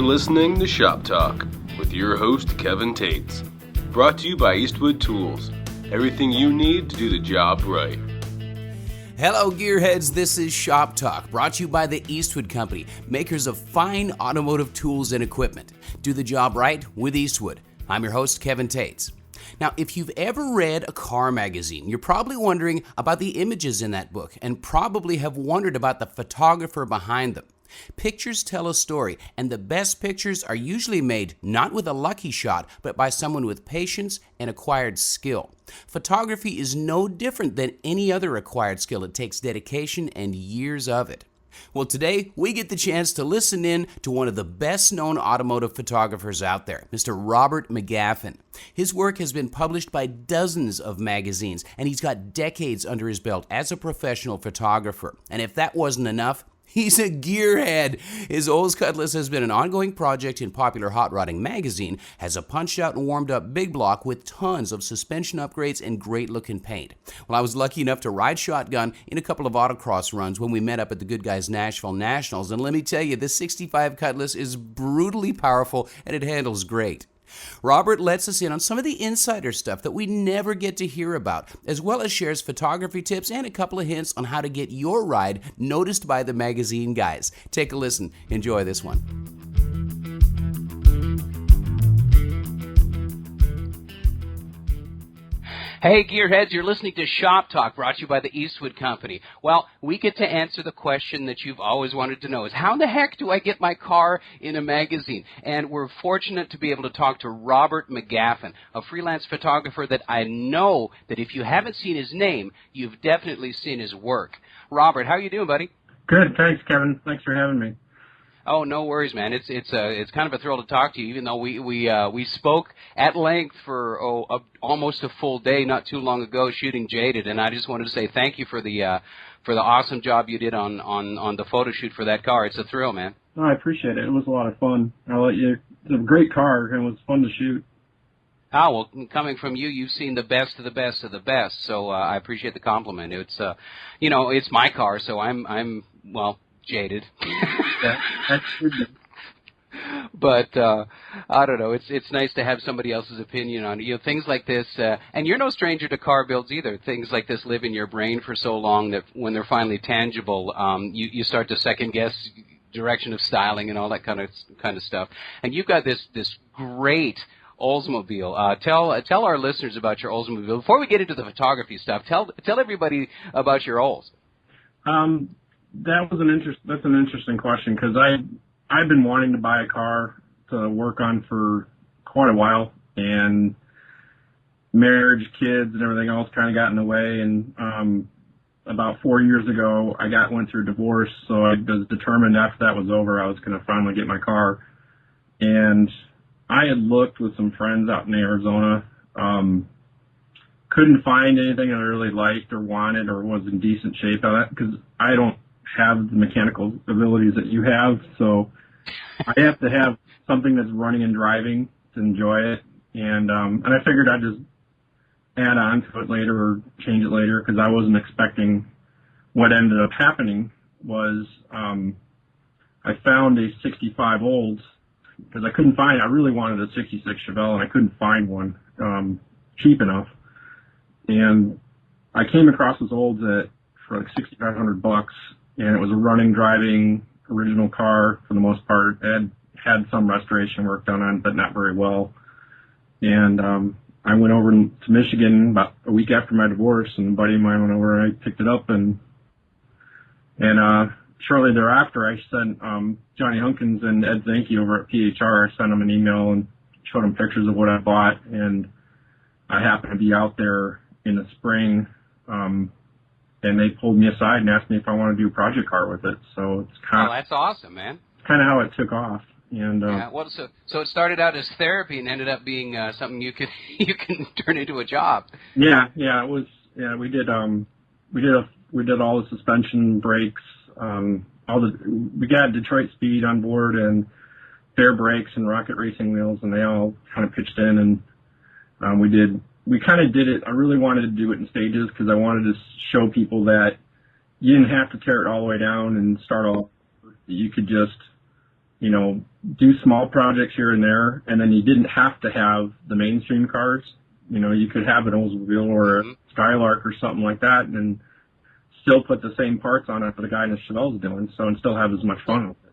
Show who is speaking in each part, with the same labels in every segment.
Speaker 1: listening to Shop Talk with your host, Kevin Tates. Brought to you by Eastwood Tools. Everything you need to do the job right.
Speaker 2: Hello, gearheads. This is Shop Talk, brought to you by the Eastwood Company, makers of fine automotive tools and equipment. Do the job right with Eastwood. I'm your host, Kevin Tates. Now, if you've ever read a car magazine, you're probably wondering about the images in that book and probably have wondered about the photographer behind them. Pictures tell a story, and the best pictures are usually made not with a lucky shot, but by someone with patience and acquired skill. Photography is no different than any other acquired skill. It takes dedication and years of it. Well, today we get the chance to listen in to one of the best-known automotive photographers out there, Mr. Robert McGaffin. His work has been published by dozens of magazines, and he's got decades under his belt as a professional photographer. And if that wasn't enough, he's a gearhead. His Olds Cutlass has been an ongoing project in Popular Hot Rodding magazine, has a punched out and warmed up big block with tons of suspension upgrades and great looking paint. Well, I was lucky enough to ride shotgun in a couple of autocross runs when we met up at the Good Guys Nashville Nationals, and let me tell you, this 65 Cutlass is brutally powerful and it handles great. Robert lets us in on some of the insider stuff that we never get to hear about, as well as shares photography tips and a couple of hints on how to get your ride noticed by the magazine guys. Take a listen. Enjoy this one. Hey, gearheads, you're listening to Shop Talk, brought to you by the Eastwood Company. Well, we get to answer the question that you've always wanted to know, is how in the heck do I get my car in a magazine? And we're fortunate to be able to talk to Robert McGaffin, a freelance photographer that I know that if you haven't seen his name, you've definitely seen his work. Robert, how are you doing, buddy?
Speaker 3: Good, thanks, Kevin. Thanks for having me.
Speaker 2: Oh, no worries, man. It's kind of a thrill to talk to you, even though we spoke at length for almost a full day not too long ago shooting Jaded, and I just wanted to say thank you for the awesome job you did on the photo shoot for that car. It's a thrill, man.
Speaker 3: Oh, I appreciate it. It was a lot of fun. It's a great car, and it was fun to shoot.
Speaker 2: Ah, well, coming from you, you've seen the best of the best of the best, so I appreciate the compliment. It's it's my car, so I'm jaded.
Speaker 3: That's good.
Speaker 2: But I don't know. It's nice to have somebody else's opinion on it. Things like this, and you're no stranger to car builds either. Things like this live in your brain for so long that when they're finally tangible, you start to second guess direction of styling and all that kind of stuff. And you've got this great Oldsmobile. Tell our listeners about your Oldsmobile before we get into the photography stuff. Tell everybody about your Olds.
Speaker 3: That's an interesting question, because I've been wanting to buy a car to work on for quite a while, and marriage, kids, and everything else kind of got in the way. And about 4 years ago, I went through a divorce, so I was determined after that was over, I was going to finally get my car. And I had looked with some friends out in Arizona, couldn't find anything that I really liked or wanted or was in decent shape on it, because I don't have the mechanical abilities that you have, so I have to have something that's running and driving to enjoy it, and I figured I'd just add on to it later or change it later, because I wasn't expecting. What ended up happening was I found a 65 Olds, because I really wanted a 66 Chevelle, and I couldn't find one cheap enough, and I came across this Olds for like $6,500, and it was a running, driving, original car for the most part. It had some restoration work done on it, but not very well. And I went over to Michigan about a week after my divorce, and a buddy of mine went over and I picked it up. And shortly thereafter, I sent Johnny Hunkins and Ed Zanke over at PHR. I sent them an email and showed them pictures of what I bought. And I happened to be out there in the spring, and they pulled me aside and asked me if I want to do a project car with it. So it's kind of
Speaker 2: that's awesome, man.
Speaker 3: Kind of how it took off. And
Speaker 2: so it started out as therapy and ended up being something you can turn into a job.
Speaker 3: Yeah, it was. Yeah, we did all the suspension, brakes, we got Detroit Speed on board and Fair Brakes and Rocket Racing Wheels, and they all kind of pitched in, and we kind of did it. I really wanted to do it in stages, because I wanted to show people that you didn't have to tear it all the way down and start all. You could just do small projects here and there, and then you didn't have to have the mainstream cars. You could have an Oldsmobile or a Skylark or something like that, and still put the same parts on it that the guy in the Chevelle's doing, and still have as much fun with it.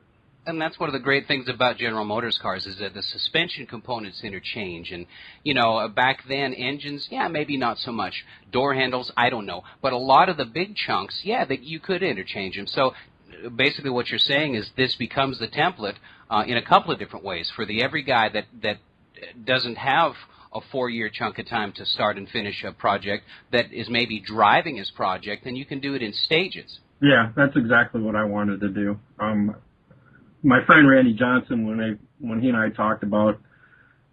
Speaker 2: And that's one of the great things about General Motors cars is that the suspension components interchange. And, back then, engines, maybe not so much. Door handles, I don't know. But a lot of the big chunks, that you could interchange them. So basically what you're saying is this becomes the template in a couple of different ways. For the every guy that doesn't have a 4-year chunk of time to start and finish a project, that is maybe driving his project, then you can do it in stages.
Speaker 3: Yeah, that's exactly what I wanted to do. My friend Randy Johnson, when he and I talked about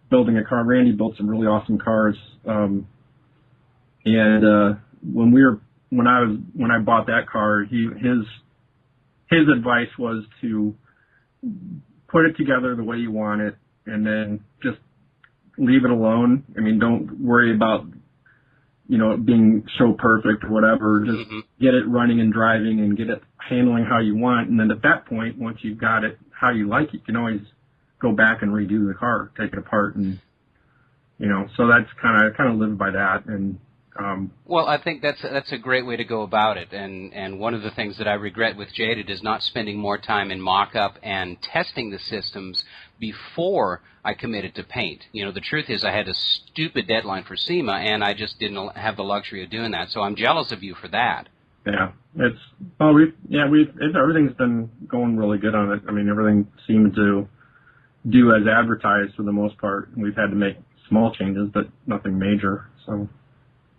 Speaker 3: building a car, Randy built some really awesome cars. And when I bought that car, his advice was to put it together the way you want it, and then just leave it alone. I mean, don't worry about it being so perfect or whatever. Just get it running and driving and get it handling how you want. And then at that point, once you've got it how you like it, you can always go back and redo the car, take it apart, and so that's kind of live by that. And
Speaker 2: well, I think that's a great way to go about it. And one of the things that I regret with Jaded is not spending more time in mock-up and testing the systems before I committed to paint. The truth is I had a stupid deadline for SEMA, and I just didn't have the luxury of doing that. So I'm jealous of you for that.
Speaker 3: Yeah, everything's been going really good on it. I mean, everything seemed to do as advertised for the most part. We've had to make small changes, but nothing major. So.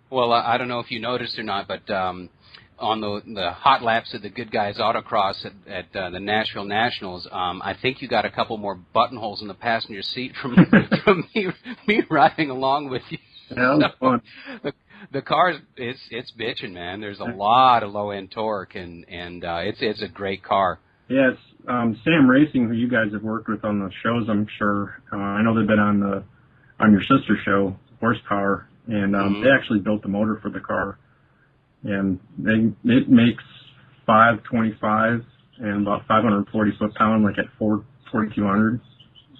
Speaker 2: Well, I don't know if you noticed or not, but on the hot laps of the Good Guys Autocross at the Nashville Nationals, I think you got a couple more buttonholes in the passenger seat from me riding along with you.
Speaker 3: Yeah, that was fun.
Speaker 2: The car it's bitching, man. There's a lot of low end torque, and it's a great car.
Speaker 3: Yeah, it's Sam Racing, who you guys have worked with on the shows, I'm sure. I know they've been on your sister show, Horsepower. And they actually built the motor for the car, and it makes 525 and about 540 foot-pound, like at 4,200. So.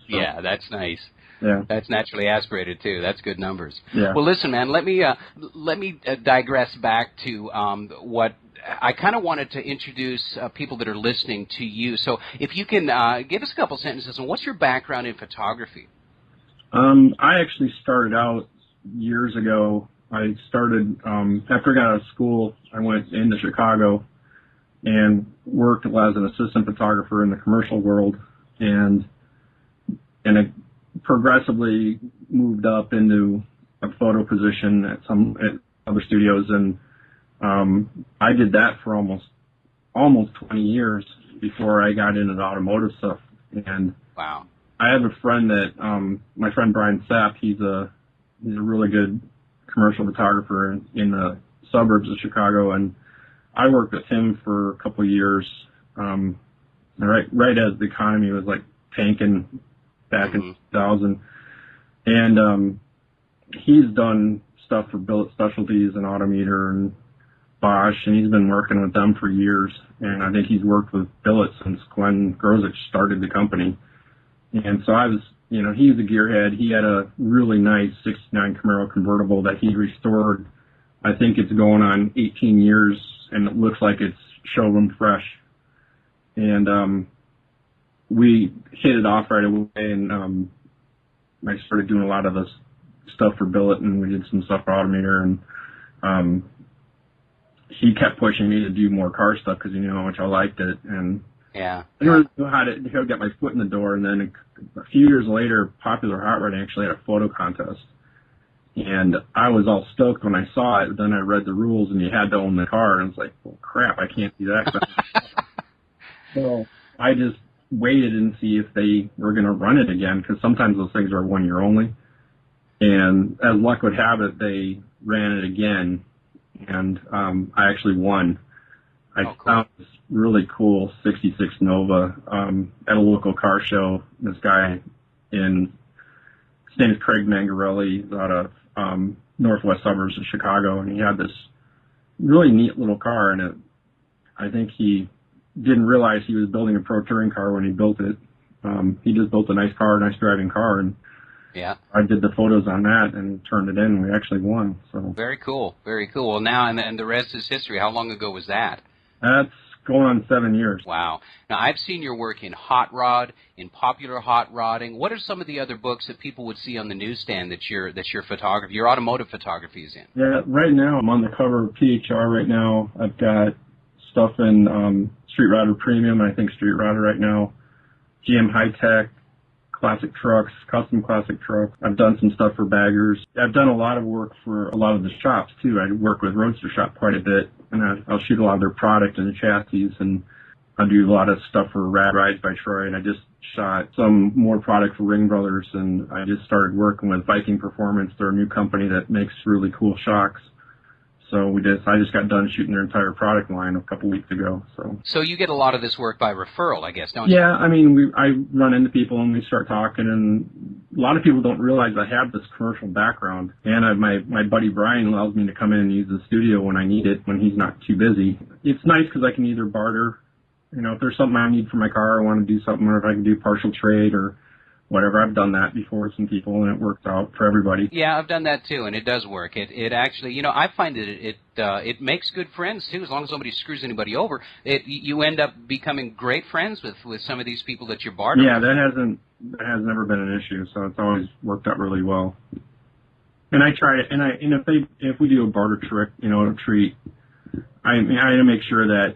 Speaker 2: Yeah, that's nice.
Speaker 3: Yeah,
Speaker 2: that's naturally aspirated too. That's good numbers.
Speaker 3: Yeah.
Speaker 2: Well, listen, man. Let me digress back to what I kind of wanted to introduce people that are listening to you. So, if you can give us a couple sentences on what's your background in photography.
Speaker 3: I actually started out years ago. I started after I got out of school. I went into Chicago and worked as an assistant photographer in the commercial world, and I progressively moved up into a photo position at other studios, and I did that for almost 20 years before I got into the automotive stuff. And
Speaker 2: wow,
Speaker 3: I have a friend that my friend Brian Sapp. He's a really good commercial photographer in the suburbs of Chicago, and I worked with him for a couple of years, right as the economy was like tanking back in 2000. And he's done stuff for Billet Specialties and Autometer and Bosch, and he's been working with them for years. And I think he's worked with Billet since Glenn Grozich started the company. And so I was, he's a gearhead. He had a really nice 69 Camaro convertible that he restored. I think it's going on 18 years, and it looks like it's showroom fresh. And we hit it off right away, and I started doing a lot of this stuff for Billet, and we did some stuff for Autometer, and he kept pushing me to do more car stuff because he knew how much I liked it. And
Speaker 2: yeah,
Speaker 3: I didn't really know how to get my foot in the door. And then a few years later, Popular Hot Rod actually had a photo contest. And I was all stoked when I saw it. Then I read the rules, and you had to own the car. And I was like, well, crap, I can't do that. So I just waited and see if they were going to run it again, because sometimes those things are 1 year only. And as luck would have it, they ran it again. And I actually won. I found this really cool 66 Nova at a local car show. This guy his name is Craig Mangarelli, out of northwest suburbs of Chicago, and he had this really neat little car, and I think he didn't realize he was building a pro touring car when he built it, He just built a nice car, nice driving car, and
Speaker 2: Yeah.
Speaker 3: I did the photos on that and turned it in, and we actually won. So
Speaker 2: Very cool. Very cool. Well, now, and the rest is history. How long ago was that?
Speaker 3: that's going on 7 years.
Speaker 2: Wow. Now, I've seen your work in hot rod, in popular hot rodding. What are some of the other books that people would see on the newsstand that your photography, your automotive photography is in?
Speaker 3: Yeah, right now I'm on the cover of PHR right now. I've got stuff in Street Rodder Premium, and I think Street Rodder right now, GM High Tech, classic trucks, custom classic trucks. I've done some stuff for baggers. I've done a lot of work for a lot of the shops too. I work with Roadster Shop quite a bit, and I'll shoot a lot of their product and the chassis, and I do a lot of stuff for Rad Rides by Troy, and I just shot some more product for Ring Brothers, and I just started working with Viking Performance. They're a new company that makes really cool shocks. So I just got done shooting their entire product line a couple weeks ago.
Speaker 2: So you get a lot of this work by referral, I guess, don't you?
Speaker 3: Yeah, I mean, I run into people and we start talking, and a lot of people don't realize I have this commercial background. And my buddy Brian allows me to come in and use the studio when I need it, when he's not too busy. It's nice because I can either barter, if there's something I need for my car, I want to do something, or if I can do partial trade or whatever. I've done that before with some people, and it works out for everybody.
Speaker 2: Yeah, I've done that too, and it does work. It actually, I find that it makes good friends too. As long as nobody screws anybody over, you end up becoming great friends with some of these people that you're bartering.
Speaker 3: Yeah, that has never been an issue. So it's always worked out really well. And I try it, and if we do a barter trick, a treat, I make sure that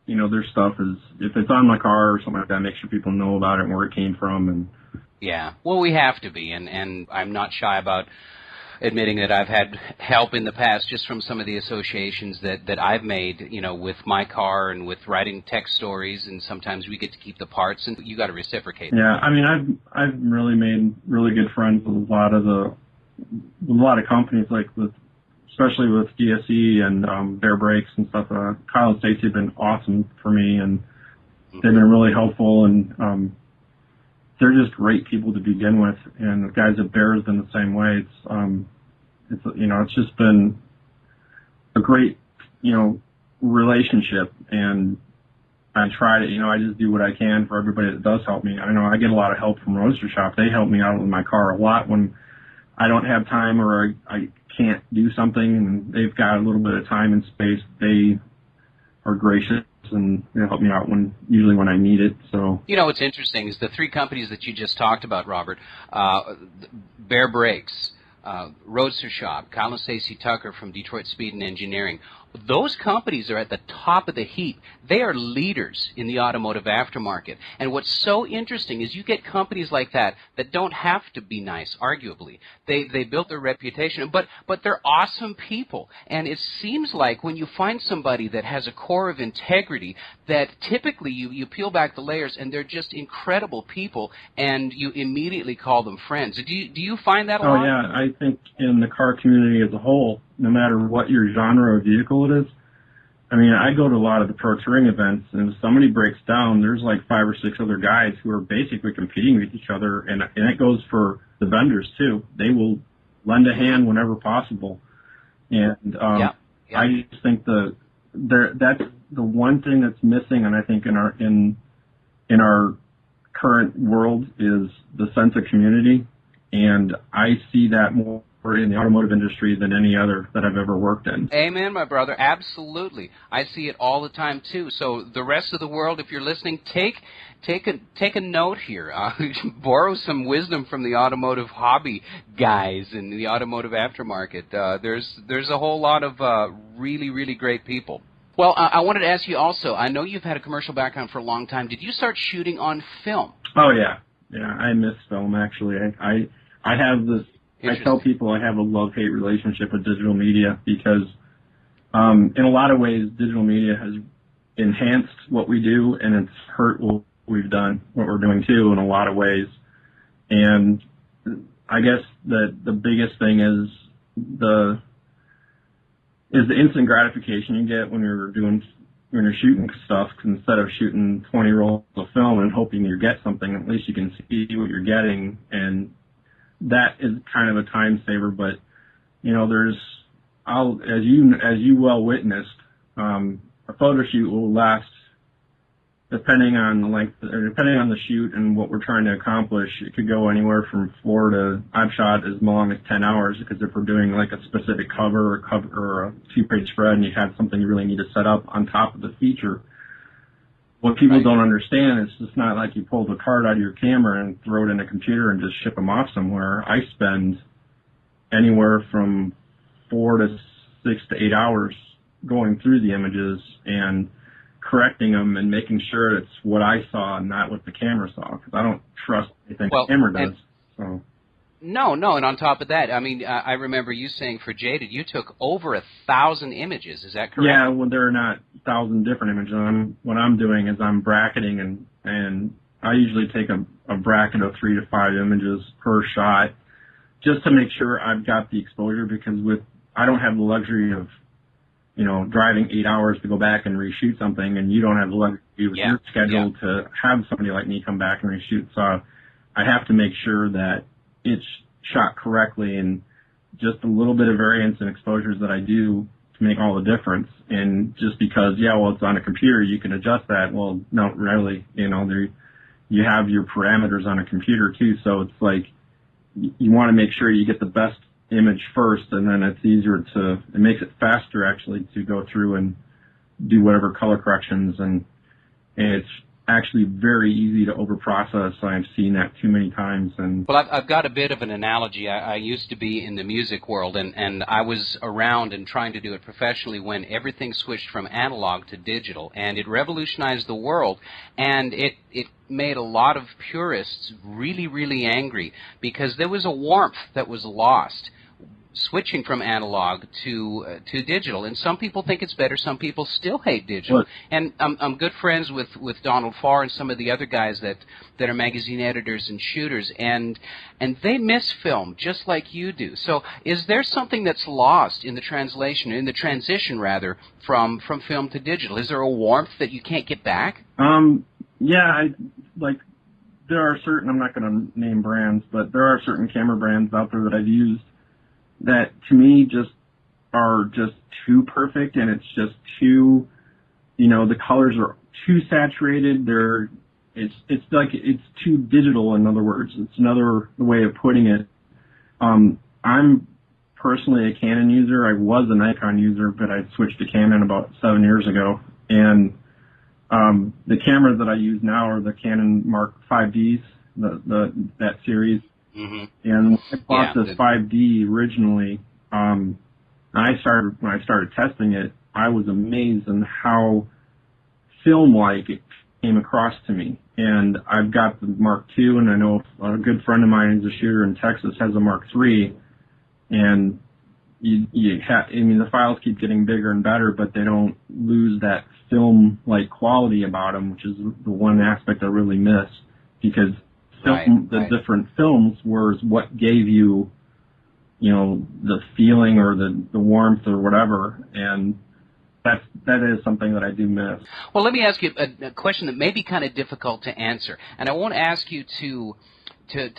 Speaker 3: their stuff is, if it's on my car or something like that, make sure people know about it and where it came from. And
Speaker 2: yeah, well, we have to be, and I'm not shy about admitting that I've had help in the past just from some of the associations that I've made, with my car and with writing tech stories, and sometimes we get to keep the parts, and you got to reciprocate.
Speaker 3: Yeah, I mean, I've really made really good friends with a lot of companies, especially with DSE and Bear Brakes and stuff. Kyle and Stacey have been awesome for me, and they've been really helpful, and they're just great people to begin with. And the guys at Bear have been the same way. It's just been a great, relationship, and I try to, I just do what I can for everybody that does help me. I know I get a lot of help from Roadster Shop. They help me out with my car a lot when I don't have time or I can't do something, and they've got a little bit of time and space. They are gracious, and they help me out usually when I need it. So
Speaker 2: what's interesting is the three companies that you just talked about, Robert, Bear Brakes, Roadster Shop, Kyle and Stacey Tucker from Detroit Speed and Engineering. Those companies are at the top of the heap. They are leaders in the automotive aftermarket. And what's so interesting is you get companies like that don't have to be nice, arguably. They built their reputation, but they're awesome people. And it seems like when you find somebody that has a core of integrity, that typically you peel back the layers and they're just incredible people, and you immediately call them friends. Do you find that a lot?
Speaker 3: Oh, yeah. I think in the car community as a whole, no matter what your genre of vehicle it is, I mean, I go to a lot of the Pro Touring events, and if somebody breaks down, there's like 5 or 6 other guys who are basically competing with each other, and it goes for the vendors too. They will lend a hand whenever possible, and I just think that's the one thing that's missing, and I think in our current world is the sense of community, and I see that more in the automotive industry than any other that I've ever worked in.
Speaker 2: Amen, my brother. Absolutely. I see it all the time, too. So the rest of the world, if you're listening, take a note here. Borrow some wisdom from the automotive hobby guys in the automotive aftermarket. There's a whole lot of really, really great people. Well, I wanted to ask you also, I know you've had a commercial background for a long time. Did you start shooting on film?
Speaker 3: Oh, yeah. Yeah, I miss film, actually. I have this... I tell people I have a love-hate relationship with digital media because in a lot of ways, digital media has enhanced what we do, and it's hurt what we're doing too in a lot of ways. And I guess that the biggest thing is the instant gratification you get when you're shooting stuff. Instead of shooting 20 rolls of film and hoping you get something, at least you can see what you're getting, and that is kind of a time saver. But as you well witnessed, a photo shoot will last depending on the length, or depending on the shoot and what we're trying to accomplish, it could go anywhere from 4 to, I've shot as long as 10 hours, because if we're doing like a specific cover or a 2-page spread and you have something you really need to set up on top of the feature, what people don't understand is it's not like you pull the card out of your camera and throw it in a computer and just ship them off somewhere. I spend anywhere from 4 to 6 to 8 hours going through the images and correcting them and making sure it's what I saw and not what the camera saw, because I don't trust anything the camera does. So.
Speaker 2: No, and on top of that, I mean, I remember you saying for Jaded, you took over 1,000 images. Is that correct?
Speaker 3: Yeah, well, there are not 1,000 different images. What I'm doing is I'm bracketing, and I usually take a bracket of 3 to 5 images per shot, just to make sure I've got the exposure, because I don't have the luxury of, driving 8 hours to go back and reshoot something, and you don't have the luxury with your schedule to have somebody like me come back and reshoot. So I have to make sure that it's shot correctly, and just a little bit of variance in exposures that I do to make all the difference. And just because, it's on a computer, you can adjust that. Well, not really. You have your parameters on a computer too, so it's like you want to make sure you get the best image first, and then it makes it faster actually to go through and do whatever color corrections, and it's actually very easy to overprocess. I've seen that too many times. And
Speaker 2: well, I've got a bit of an analogy. I used to be in the music world, and I was around and trying to do it professionally when everything switched from analog to digital, and it revolutionized the world, and it made a lot of purists really, really angry, because there was a warmth that was lost switching from analog to digital. And some people think it's better, some people still hate digital.
Speaker 3: What?
Speaker 2: And I'm good friends with Donald Farr and some of the other guys that are magazine editors and shooters, and they miss film just like you do. So is there something that's lost in the transition rather, from film to digital? Is there a warmth that you can't get back?
Speaker 3: There are certain, I'm not going to name brands, but there are certain camera brands out there that I've used that to me are just too perfect, and it's just too, the colors are too saturated. It's too digital, in other words. It's another way of putting it. I'm personally a Canon user. I was a Nikon user, but I switched to Canon about 7 years ago, and the cameras that I use now are the Canon Mark 5Ds, that series.
Speaker 2: Mm-hmm.
Speaker 3: And when I bought this 5D originally, when I started testing it, I was amazed in how film-like it came across to me. And I've got the Mark II, and I know a good friend of mine who's a shooter in Texas has a Mark III, and the files keep getting bigger and better, but they don't lose that film-like quality about them, which is the one aspect I really miss, because the different films was what gave you, the feeling or the warmth or whatever, and that is something that I do miss.
Speaker 2: Well, let me ask you a question that may be kind of difficult to answer, and I won't ask you to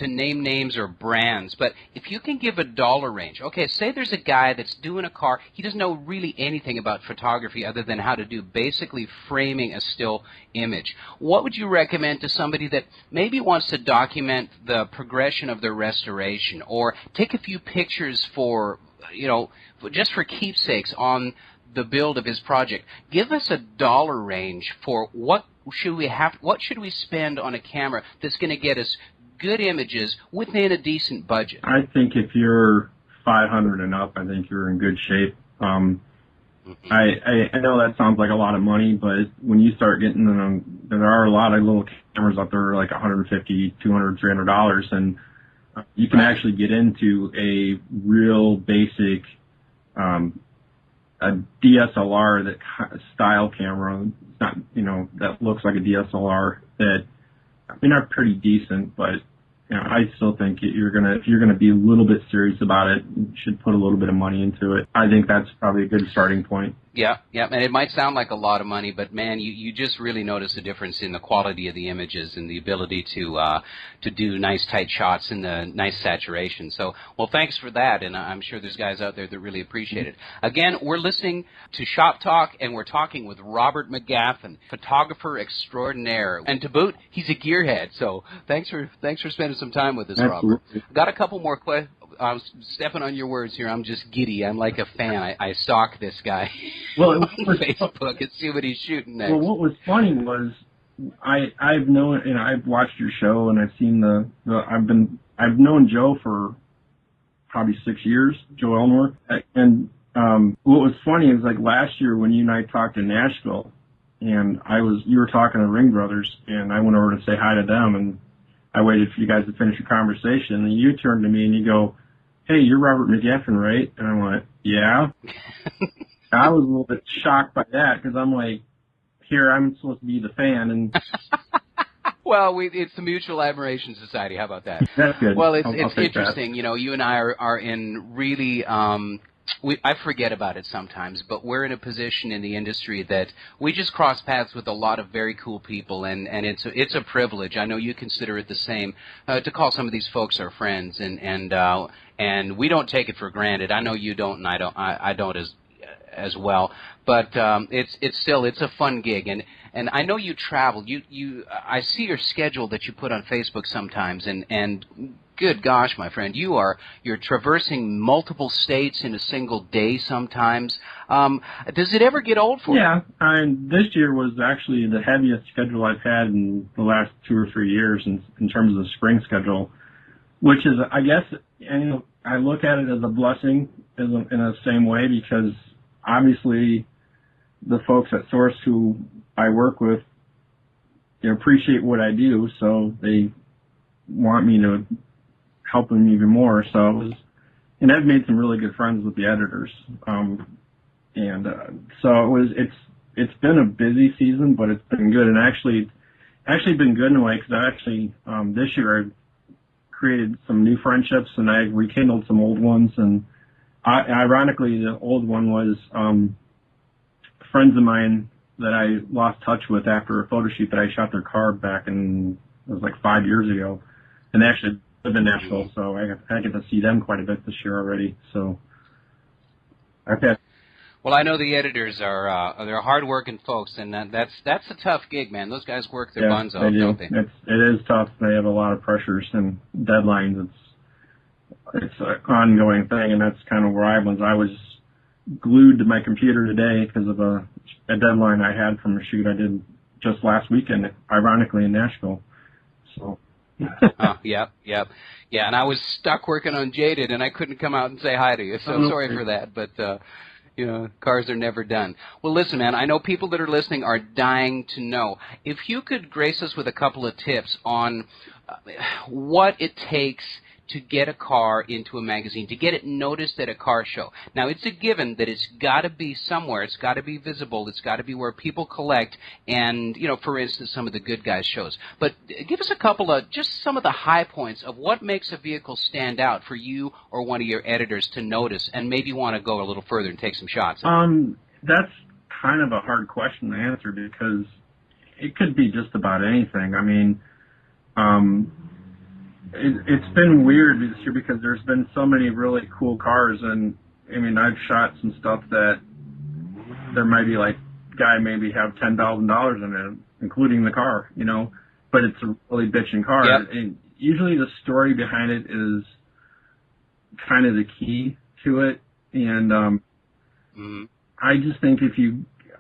Speaker 2: name names or brands, but if you can give a dollar range. Okay, say there's a guy that's doing a car. He doesn't know really anything about photography other than how to do basically framing a still image. What would you recommend to somebody that maybe wants to document the progression of their restoration, or take a few pictures for, just for keepsakes on the build of his project? Give us a dollar range for what should we spend on a camera that's going to get us good images within a decent budget?
Speaker 3: I think if you're 500 and up, I think you're in good shape. I know that sounds like a lot of money, but when you start getting there are a lot of little cameras out there like $150, $200, $300, and you can actually get into a real basic a DSLR style camera. It's not, that looks like a DSLR that, are pretty decent, but I still think if you're gonna be a little bit serious about it, you should put a little bit of money into it. I think that's probably a good starting point.
Speaker 2: Yeah, yeah, and it might sound like a lot of money, but man, you just really notice the difference in the quality of the images and the ability to do nice tight shots and the nice saturation. So, well, thanks for that, and I'm sure there's guys out there that really appreciate it. Again, we're listening to Shop Talk, and we're talking with Robert McGaffin, photographer extraordinaire, and to boot, he's a gearhead. So, thanks for spending some time with us,
Speaker 3: Absolutely.
Speaker 2: Robert. Got a couple more questions. Stepping on your words here, I'm just giddy. I'm like a fan. I stalk this guy on Facebook and see what he's shooting next.
Speaker 3: Well, what was funny was I've known, I've watched your show, and I've seen I've known Joe for probably 6 years, Joe Elmore. And what was funny is, like, last year when you and I talked in Nashville, and you were talking to Ring Brothers, and I went over to say hi to them, and I waited for you guys to finish your conversation, and you turned to me and you go, "Hey, you're Robert McGaffin, right?" And I went, "Yeah." I was a little bit shocked by that, because I'm like, here I'm supposed to be the fan, and
Speaker 2: well, it's the Mutual Admiration Society. How about that?
Speaker 3: That's good.
Speaker 2: Well, it's
Speaker 3: I'll take
Speaker 2: interesting.
Speaker 3: that.
Speaker 2: You know, you and I are in really. I forget about it sometimes, but we're in a position in the industry that we just cross paths with a lot of very cool people, and it's a privilege. I know you consider it the same, to call some of these folks our friends, and we don't take it for granted. I know you don't, and I don't as well. But it's still a fun gig, and I know you travel. I see your schedule that you put on Facebook sometimes, and good gosh, my friend, you're traversing multiple states in a single day sometimes. Does it ever get old for you?
Speaker 3: Yeah, this year was actually the heaviest schedule I've had in the last 2 or 3 years in terms of the spring schedule, which is, I guess, and I look at it as a blessing in the same way, because obviously the folks at Source who I work with, they appreciate what I do, so they want me to help them even more. So and I've made some really good friends with the editors. So it's been a busy season, but it's been good, and actually been good in a way, because I actually this year I created some new friendships, and I rekindled some old ones. And ironically, the old one was friends of mine that I lost touch with after a photo shoot that I shot their car back in, it was like 5 years ago, and they actually live in Nashville, so I get to see them quite a bit this year already. So I've had.
Speaker 2: Well, I know the editors they're hardworking folks, and that's a tough gig, man. Those guys work their buns off, don't they?
Speaker 3: It is tough. They have a lot of pressures and deadlines. It's an ongoing thing, and that's kind of where I was glued to my computer today because of a deadline I had from a shoot I did just last weekend, ironically in Nashville. So.
Speaker 2: Yeah, and I was stuck working on Jaded, and I couldn't come out and say hi to you, so sorry for that, but cars are never done. Well, listen, man, I know people that are listening are dying to know. If you could grace us with a couple of tips on what it takes to get a car into a magazine, to get it noticed at a car show. Now, it's a given that it's got to be somewhere. It's got to be visible. It's got to be where people collect and, for instance, some of the good guys shows. But give us a couple of, just some of the high points of what makes a vehicle stand out for you or one of your editors to notice and maybe want to go a little further and take some shots.
Speaker 3: That's kind of a hard question to answer, because it could be just about anything. I mean, it's been weird this year because there's been so many really cool cars, and I mean, I've shot some stuff that there might be like guy maybe have $10,000 in it, including the car, but it's a really bitchin' car.
Speaker 2: Yep.
Speaker 3: And usually the story behind it is kind of the key to it, and I just think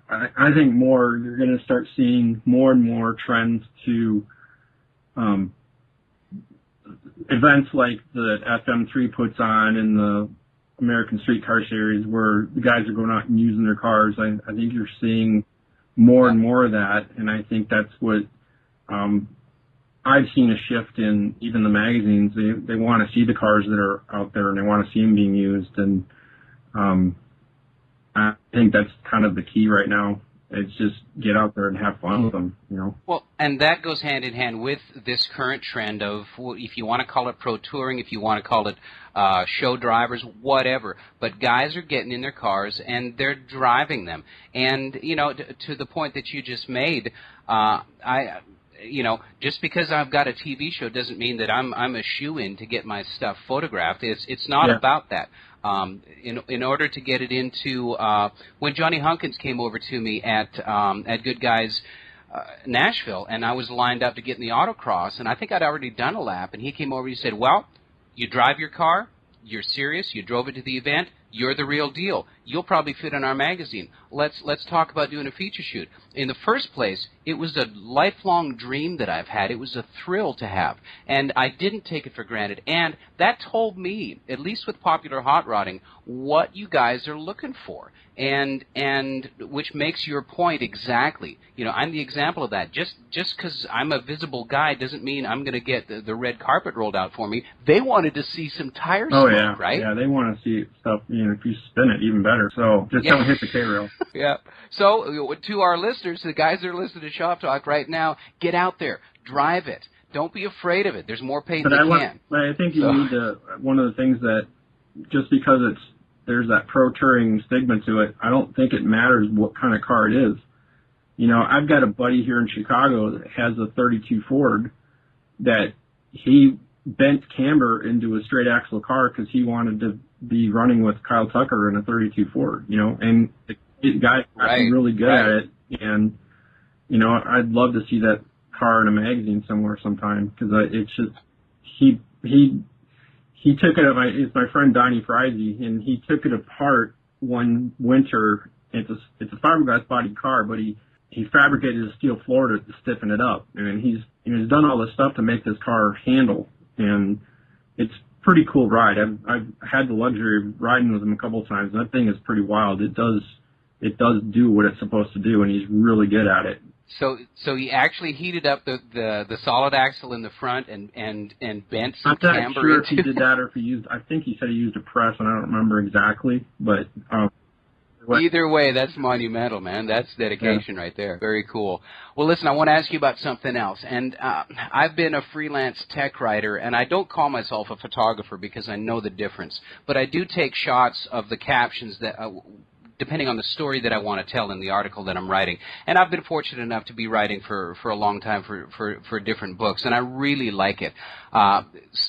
Speaker 3: I think you're going to start seeing more and more trends to events like the FM3 puts on in the American Street Car Series, where the guys are going out and using their cars. I think you're seeing more and more of that, and I think that's what I've seen a shift in even the magazines. They want to see the cars that are out there, and they want to see them being used, and I think that's kind of the key right now. It's just get out there and have fun with them, you know.
Speaker 2: Well, and that goes hand in hand with this current trend of, if you want to call it pro touring, if you want to call it show drivers, whatever. But guys are getting in their cars and they're driving them. And, you know, to the point that you just made, just because I've got a TV show doesn't mean that I'm a shoo-in to get my stuff photographed. It's not about that. In order to get it into when Johnny Hunkins came over to me at Good Guys Nashville, and I was lined up to get in the autocross, and I think I'd already done a lap, and he came over and he said, "Well, you drive your car, you're serious, you drove it to the event, you're the real deal. You'll probably fit in our magazine. Let's talk about doing a feature shoot." In the first place, it was a lifelong dream that I've had. It was a thrill to have, and I didn't take it for granted. And that told me, at least with popular hot rodding, what you guys are looking for, and which makes your point exactly. You know, I'm the example of that. Just because I'm a visible guy doesn't mean I'm going to get the red carpet rolled out for me. They wanted to see some tire smoke, right?
Speaker 3: Yeah, they want to see stuff. You know, if you spin it, even better. So just don't hit the K-rail.
Speaker 2: Yeah. So to our listeners, the guys that are listening to Shop Talk right now, get out there, drive it. Don't be afraid of it. There's more paint than you can.
Speaker 3: But I think you need to. One of the things that just because there's that pro touring stigma to it, I don't think it matters what kind of car it is. You know, I've got a buddy here in Chicago that has a 32 Ford that he bent camber into a straight axle car because he wanted to be running with Kyle Tucker in a 32 Ford, you know, and the guy got really good at it. And, you know, I'd love to see that car in a magazine somewhere sometime because it's just, he took it, it's my friend Donnie Friese, and he took it apart one winter. It's a fiberglass bodied car, but he fabricated a steel floor to stiffen it up. And he's done all this stuff to make this car handle, and it's a pretty cool ride. I've had the luxury of riding with him a couple of times, and that thing is pretty wild. It does do what it's supposed to do, and he's really good at it.
Speaker 2: So he actually heated up the solid axle in the front and bent some camber into.
Speaker 3: I'm not sure if he did that or if he used. I think he said he used a press, and I don't remember exactly. But
Speaker 2: either way, that's monumental, man. That's dedication right there. Very cool. Well, listen, I want to ask you about something else. And I've been a freelance tech writer, and I don't call myself a photographer because I know the difference. But I do take shots of the captions that. Depending on the story that I want to tell in the article that I'm writing. And I've been fortunate enough to be writing for a long time for different books, and I really like it.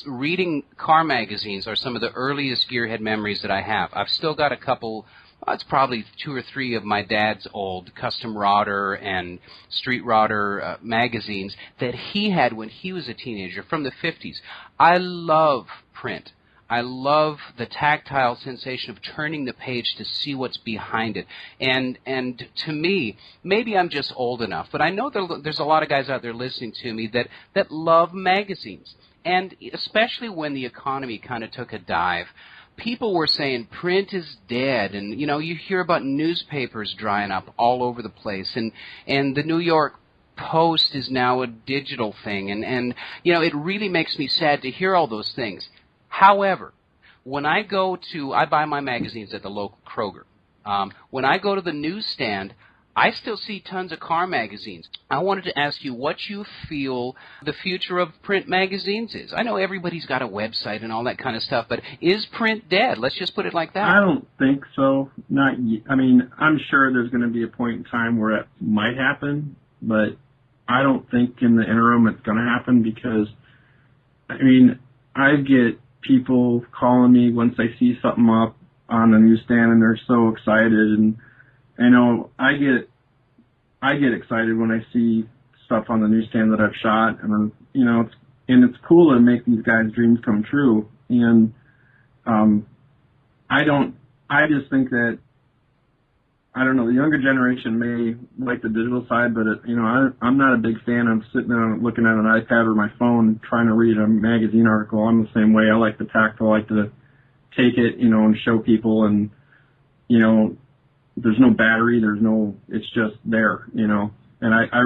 Speaker 2: Reading car magazines are some of the earliest gearhead memories that I have. I've still got a couple, it's probably 2 or 3 of my dad's old custom rodder and street rodder magazines that he had when he was a teenager from the 50s. I love print. I love the tactile sensation of turning the page to see what's behind it. And to me, maybe I'm just old enough, but I know there's a lot of guys out there listening to me that love magazines. And especially when the economy kind of took a dive, people were saying print is dead. And, you know, you hear about newspapers drying up all over the place. And the New York Post is now a digital thing. And you know, it really makes me sad to hear all those things. However, when I buy my magazines at the local Kroger. When I go to the newsstand, I still see tons of car magazines. I wanted to ask you what you feel the future of print magazines is. I know everybody's got a website and all that kind of stuff, but is print dead? Let's just put it like that.
Speaker 3: I don't think so. Not. I mean, I'm sure there's going to be a point in time where it might happen, but I don't think in the interim it's going to happen because, I mean, I get people calling me once they see something up on the newsstand and they're so excited, and I know I get excited when I see stuff on the newsstand that I've shot, and you know, it's cool to make these guys' dreams come true. And I just think that, I don't know, the younger generation may like the digital side, but I'm not a big fan of sitting there looking at an iPad or my phone trying to read a magazine article. I'm the same way. I like the tactile. I like to take it, you know, and show people, and you know, there's no battery, it's just there, you know, and I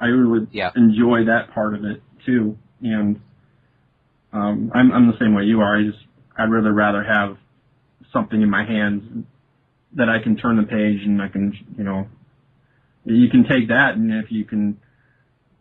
Speaker 3: really enjoy that part of it too. And I'm the same way you are. I'd rather have something in my hands that I can turn the page and I can, you know, you can take that, and if you can,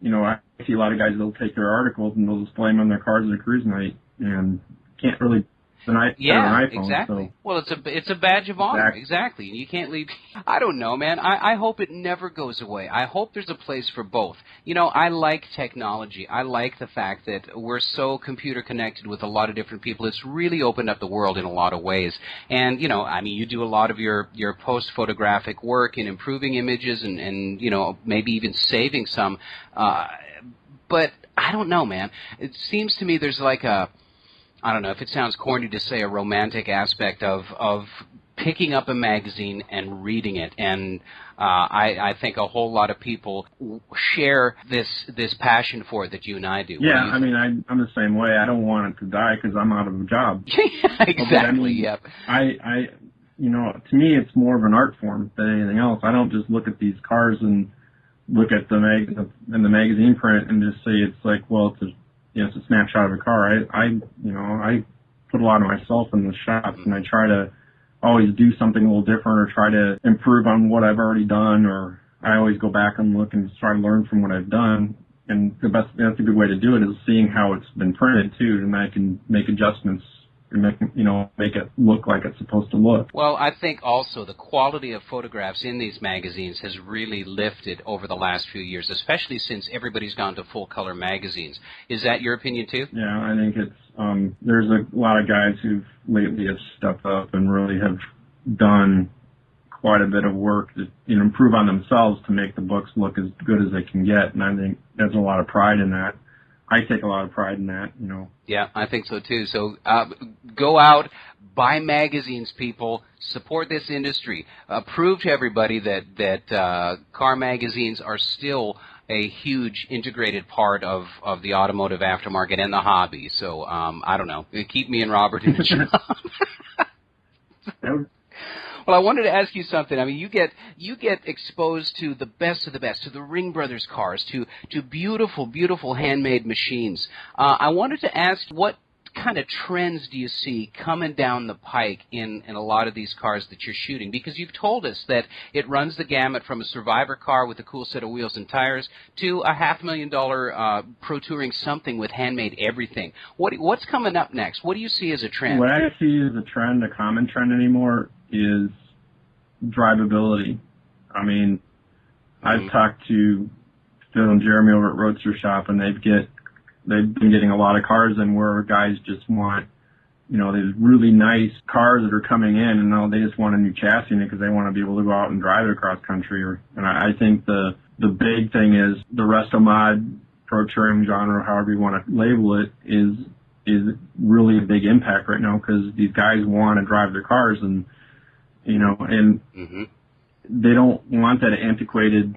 Speaker 3: I see a lot of guys that'll take their articles and they'll display them on their cars at a cruise night, and can't really deny an iPhone.
Speaker 2: Exactly.
Speaker 3: So.
Speaker 2: Well, it's a badge of honor. Exactly. You can't leave. I don't know, man. I hope it never goes away. I hope there's a place for both. I like technology. I like the fact that we're so computer connected with a lot of different people. It's really opened up the world in a lot of ways. And, you do a lot of your post-photographic work in improving images and maybe even saving some. But I don't know, man. It seems to me there's like I don't know if it sounds corny to say, a romantic aspect of picking up a magazine and reading it. And I think a whole lot of people share this passion for it that you and I do.
Speaker 3: Yeah, I'm the same way. I don't want it to die because I'm out of a job.
Speaker 2: Exactly, yep.
Speaker 3: To me, it's more of an art form than anything else. I don't just look at these cars and look at the magazine print and just say it's like, well, it's a snapshot of a car. I put a lot of myself in the shop, and I try to always do something a little different or try to improve on what I've already done, or I always go back and look and try to learn from what I've done. And that's a good way to do it, is seeing how it's been printed too, and I can make adjustments and make it look like it's supposed to look.
Speaker 2: Well, I think also the quality of photographs in these magazines has really lifted over the last few years, especially since everybody's gone to full-color magazines. Is that your opinion too?
Speaker 3: Yeah, I think it's there's a lot of guys who've lately have stepped up and really have done quite a bit of work to improve on themselves to make the books look as good as they can get, and I think there's a lot of pride in that. I take a lot of pride in that,
Speaker 2: Yeah, I think so too. So go out, buy magazines, people. Support this industry. Prove to everybody that car magazines are still a huge integrated part of the automotive aftermarket and the hobby. So I don't know. Keep me and Robert in the job. Well, I wanted to ask you something. I mean, you get exposed to the best of the best, to the Ring Brothers cars, to beautiful, beautiful handmade machines. I wanted to ask, what kind of trends do you see coming down the pike in a lot of these cars that you're shooting? Because you've told us that it runs the gamut from a survivor car with a cool set of wheels and tires to a $500,000 Pro Touring something with handmade everything. What's coming up next? What do you see as a trend?
Speaker 3: What I see as a trend, a common trend anymore, is drivability. I mean, I've talked to Phil and Jeremy over at Roadster Shop, and they've been getting a lot of cars in where guys just want, these really nice cars that are coming in, and now they just want a new chassis in it because they want to be able to go out and drive it across country. And I think the big thing is the resto mod, pro touring genre, however you want to label it, is really a big impact right now because these guys want to drive their cars, and they don't want that antiquated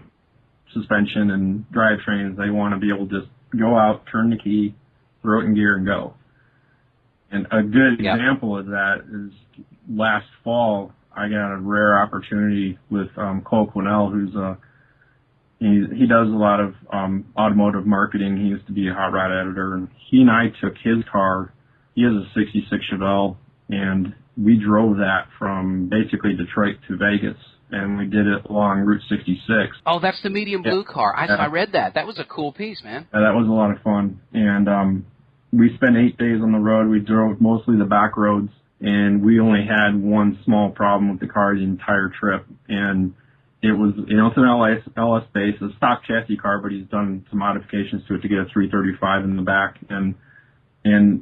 Speaker 3: suspension and drivetrains. They want to be able to just go out, turn the key, throw it in gear, and go. And a good example of that is last fall, I got a rare opportunity with Cole Quinnell, who's he does a lot of automotive marketing. He used to be a hot rod editor, and he and I took his car. He has a '66 Chevelle, and we drove that from basically Detroit to Vegas, and we did it along Route 66.
Speaker 2: Oh, that's the medium blue car. I read that. That was a cool piece, man.
Speaker 3: Yeah, that was a lot of fun. And we spent 8 days on the road. We drove mostly the back roads, and we only had one small problem with the car the entire trip. And it was, it's an LS base, a stock chassis car, but he's done some modifications to it to get a 335 in the back. And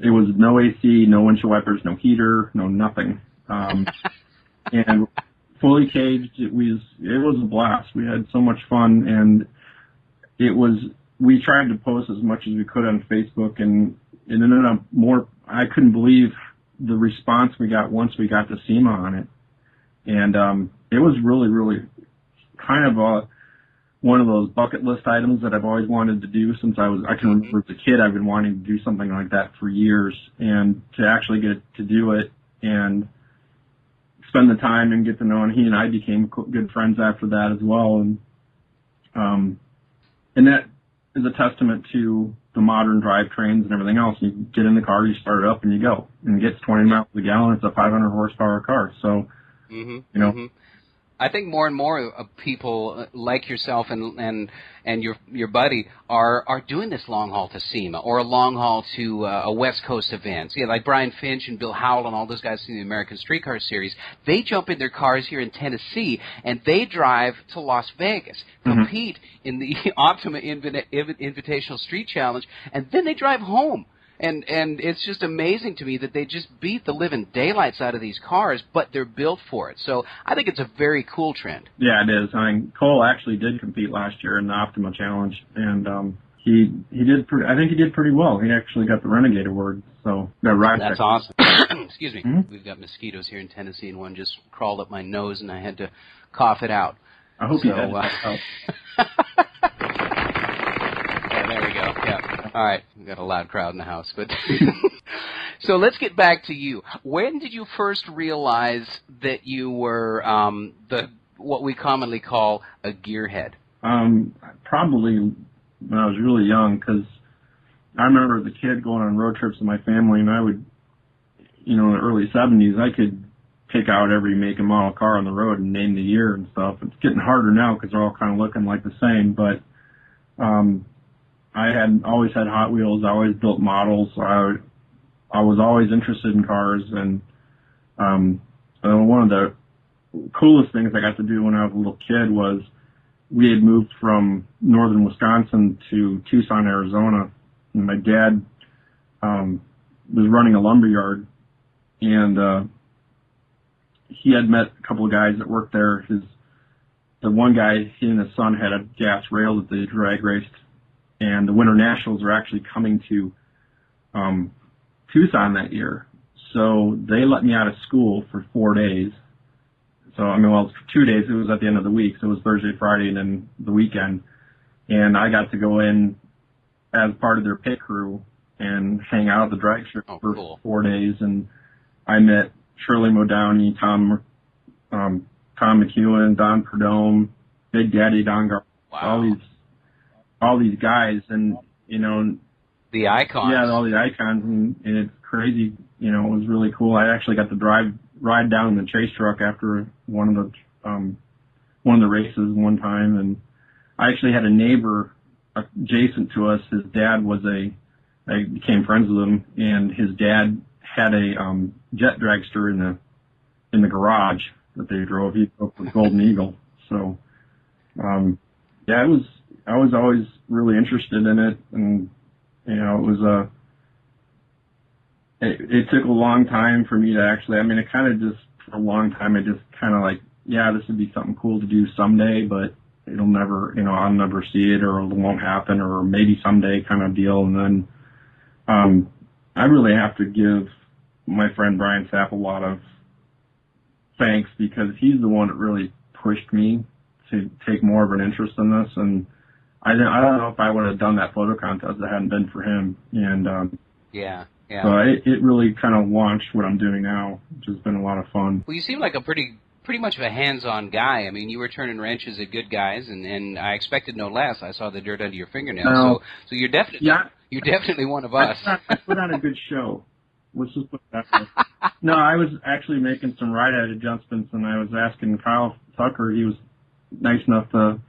Speaker 3: it was no AC, no windshield wipers, no heater, no nothing. And fully caged, it was a blast. We had so much fun, and we tried to post as much as we could on Facebook, and it ended up I couldn't believe the response we got once we got the SEMA on it. And it was really, really kind of one of those bucket list items that I've always wanted to do since I can remember as a kid. I've been wanting to do something like that for years, and to actually get to do it and spend the time and get to know, and he and I became good friends after that as well. And that is a testament to the modern drivetrains and everything else. You get in the car, you start it up, and you go. And it gets 20 miles a gallon. It's a 500 horsepower car. So,
Speaker 2: I think more and more people like yourself and your buddy are doing this long haul to SEMA or a long haul to a West Coast event. Yeah, like Brian Finch and Bill Howell and all those guys in the American Streetcar Series. They jump in their cars here in Tennessee and they drive to Las Vegas, compete in the Optima Invitational Street Challenge, and then they drive home. And it's just amazing to me that they just beat the living daylights out of these cars, but they're built for it. So I think it's a very cool trend.
Speaker 3: Yeah, it is. I mean, Cole actually did compete last year in the Optima Challenge, and he did. I think he did pretty well. He actually got the Renegade Award. So
Speaker 2: that's awesome. Excuse me. Mm-hmm. We've got mosquitoes here in Tennessee, and one just crawled up my nose, and I had to cough it out.
Speaker 3: I hope you did.
Speaker 2: There we go. Yeah. All right. We've got a loud crowd in the house. But so let's get back to you. When did you first realize that you were what we commonly call a gearhead?
Speaker 3: Probably when I was really young, because I remember as a kid going on road trips with my family, and I would, in the early 70s, I could pick out every make and model car on the road and name the year and stuff. It's getting harder now because they're all kind of looking like the same, but I had always had Hot Wheels. I always built models. I was always interested in cars, and one of the coolest things I got to do when I was a little kid was we had moved from northern Wisconsin to Tucson, Arizona, and my dad was running a lumber yard, and he had met a couple of guys that worked there. The one guy, he and his son had a gas rail that they drag raced, and the Winter Nationals were actually coming to Tucson that year. So they let me out of school for 4 days. So, it was for 2 days. It was at the end of the week. So it was Thursday, Friday, and then the weekend. And I got to go in as part of their pit crew and hang out at the drag strip for 4 days. And I met Shirley Modowney, Tom McEwen, Don Perdome, Big Daddy Don Gar, all these guys, and
Speaker 2: the icons.
Speaker 3: Yeah, all the icons, and it's crazy. It was really cool. I actually got to ride down in the chase truck after one of the races one time, and I actually had a neighbor adjacent to us. His dad I became friends with him, and his dad had a jet dragster in the garage that they drove. He drove for Golden Eagle. So, yeah, I was always really interested in it, and it took a long time for me to actually. It kind of just for a long time. I just kind of like, yeah, this would be something cool to do someday, but it'll never, I'll never see it, or it won't happen, or maybe someday kind of deal. And then I really have to give my friend Brian Sapp a lot of thanks, because he's the one that really pushed me to take more of an interest in this. And I don't know if I would have done that photo contest if it hadn't been for him. And
Speaker 2: yeah.
Speaker 3: So it really kind of launched what I'm doing now, which has been a lot of fun.
Speaker 2: Well, you seem like a pretty much of a hands-on guy. You were turning wrenches at good guys, and I expected no less. I saw the dirt under your fingernails. So you're definitely one of us.
Speaker 3: I put on a good show. Let's just put it that way. No, I was actually making some ride-out adjustments, and I was asking Kyle Tucker. He was nice enough to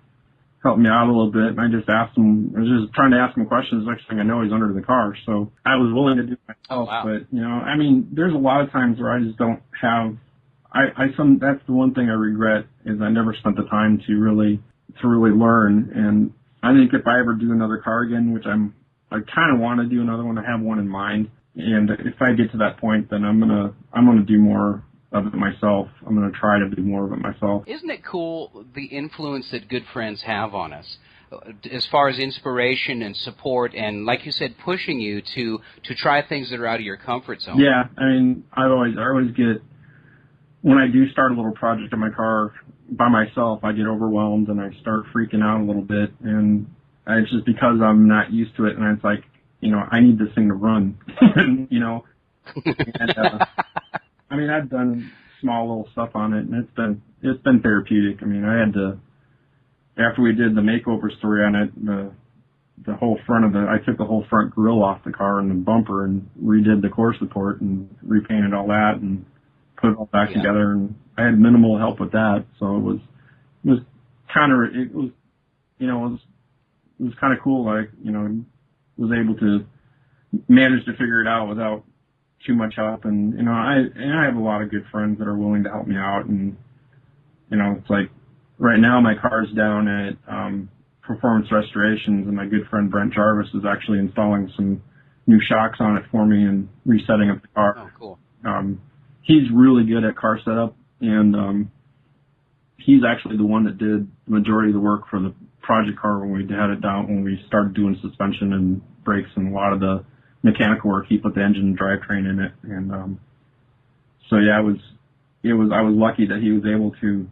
Speaker 3: help me out a little bit, and I just asked him. I was just trying to ask him questions. Next thing I know, he's under the car. So I was willing to do it myself.
Speaker 2: Oh, wow.
Speaker 3: But there's a lot of times where I just don't have. That's the one thing I regret, is I never spent the time to really learn. And I think if I ever do another car again, which I kind of want to do another one, I have one in mind. And if I get to that point, then I'm gonna do more of it myself. I'm gonna try to do more of it myself.
Speaker 2: Isn't it cool, the influence that good friends have on us, as far as inspiration and support, and like you said, pushing you to try things that are out of your comfort zone?
Speaker 3: Yeah, I always get, when I do start a little project in my car by myself, I get overwhelmed and I start freaking out a little bit, and it's just because I'm not used to it, and it's like, I need this thing to run, and, and, I've done small little stuff on it, and it's been therapeutic. I had to, after we did the makeover story on it, the whole front I took the whole front grille off the car and the bumper and redid the core support and repainted all that and put it all back together, and I had minimal help with that, so it was kind of cool. Was able to manage to figure it out without too much help, and I have a lot of good friends that are willing to help me out, and it's like right now my car's down at Performance Restorations, and my good friend Brent Jarvis is actually installing some new shocks on it for me and resetting up the car.
Speaker 2: Oh, cool.
Speaker 3: He's really good at car setup, and he's actually the one that did the majority of the work for the project car when we had it down, when we started doing suspension and brakes and a lot of the mechanical work. He put the engine and drivetrain in it, and so yeah, I was lucky that he was able to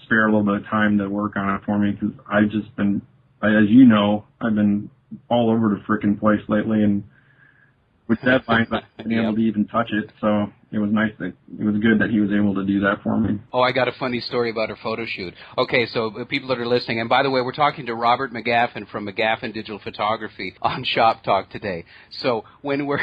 Speaker 3: spare a little bit of time to work on it for me, because I've just been, as you know, I've been all over the frickin' place lately, and with deadlines, I haven't been able to even touch it, so it was good that he was able to do that for me.
Speaker 2: Oh, I got a funny story about our photo shoot. Okay, so people that are listening, and by the way, we're talking to Robert McGaffin from McGaffin Digital Photography on Shop Talk today. So when we're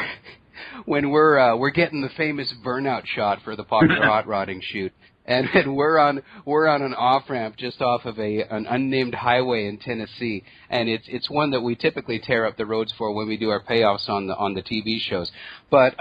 Speaker 2: getting the famous burnout shot for the popular hot rodding shoot, and we're on an off ramp just off of an unnamed highway in Tennessee, and it's one that we typically tear up the roads for when we do our payoffs on the TV shows. But